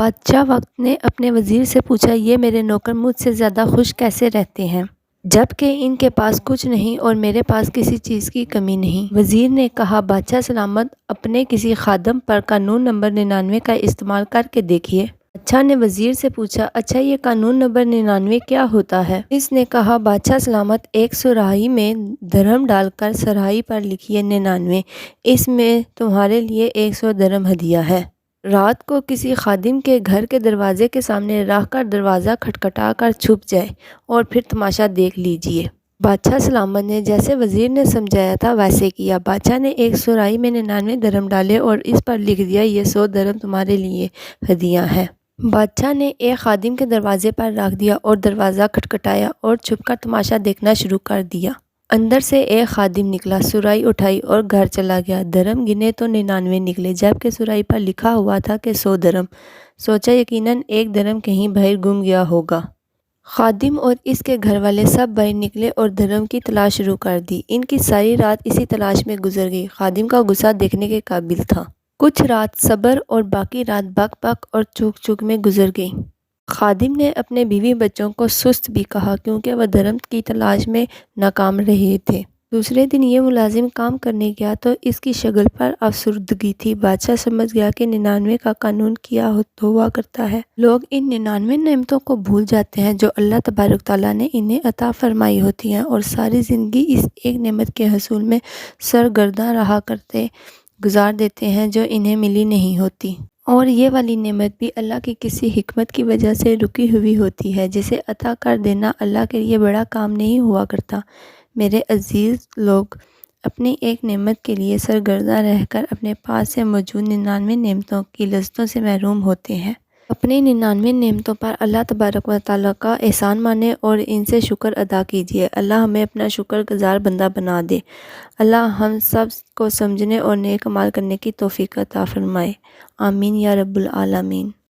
بادشاہ وقت نے اپنے وزیر سے پوچھا، یہ میرے نوکر مجھ سے زیادہ خوش کیسے رہتے ہیں جبکہ ان کے پاس کچھ نہیں اور میرے پاس کسی چیز کی کمی نہیں؟ وزیر نے کہا، بادشاہ سلامت، اپنے کسی خادم پر قانون نمبر 99 کا استعمال کر کے دیکھیے۔ بادشاہ نے وزیر سے پوچھا، اچھا یہ قانون نمبر 99 کیا ہوتا ہے؟ اس نے کہا، بادشاہ سلامت، ایک سراہی میں درہم ڈال کر سراہی پر لکھیے 99، اس میں تمہارے لیے 100 درہم ہدیہ ہے۔ رات کو کسی خادم کے گھر کے دروازے کے سامنے رکھ کر دروازہ کھٹکھٹا کر چھپ جائے اور پھر تماشا دیکھ لیجیے۔ بادشاہ سلامت نے جیسے وزیر نے سمجھایا تھا ویسے کیا۔ بادشاہ نے ایک سراہی میں 99 درہم ڈالے اور اس پر لکھ دیا، یہ 100 درہم تمہارے لیے ہدیہ ہے۔ بادشاہ نے ایک خادم کے دروازے پر رکھ دیا اور دروازہ کھٹکھٹایا اور چھپ کر تماشا دیکھنا شروع کر دیا۔ اندر سے ایک خادم نکلا، سراہی اٹھائی اور گھر چلا گیا۔ درہم گنے تو 99 نکلے جبکہ سراہی پر لکھا ہوا تھا کہ 100 درہم۔ سوچا یقیناً ایک درہم کہیں باہر گم گیا ہوگا۔ خادم اور اس کے گھر والے سب باہر نکلے اور درہم کی تلاش شروع کر دی۔ ان کی ساری رات اسی تلاش میں گزر گئی۔ خادم کا غصہ دیکھنے کے قابل تھا۔ کچھ رات صبر اور باقی رات بک بک اور چوک چوک میں گزر گئی۔ خادم نے اپنے بیوی بچوں کو سست بھی کہا کیونکہ وہ درہم کی تلاش میں ناکام رہے تھے۔ دوسرے دن یہ ملازم کام کرنے گیا تو اس کی شکل پر افسردگی تھی۔ بادشاہ سمجھ گیا کہ 99 کا قانون کیا ہوا کرتا ہے۔ لوگ ان 99 نعمتوں کو بھول جاتے ہیں جو اللہ تبارک تعالیٰ نے انہیں عطا فرمائی ہوتی ہیں اور ساری زندگی اس ایک نعمت کے حصول میں سرگرداں رہا کرتے گزار دیتے ہیں جو انہیں ملی نہیں ہوتی۔ اور یہ والی نعمت بھی اللہ کی کسی حکمت کی وجہ سے رکی ہوئی ہوتی ہے جسے عطا کر دینا اللہ کے لیے بڑا کام نہیں ہوا کرتا۔ میرے عزیز لوگ، اپنی ایک نعمت کے لیے سرگرداں رہ کر اپنے پاس سے موجود 99 نعمتوں کی لذتوں سے محروم ہوتے ہیں۔ اپنی 99 نعمتوں پر اللہ تبارک و تعالیٰ کا احسان مانیں اور ان سے شکر ادا کیجیے۔ اللہ ہمیں اپنا شکر گزار بندہ بنا دے۔ اللہ ہم سب کو سمجھنے اور نیک عمال کرنے کی توفیق عطا فرمائے۔ آمین یا رب العالمین۔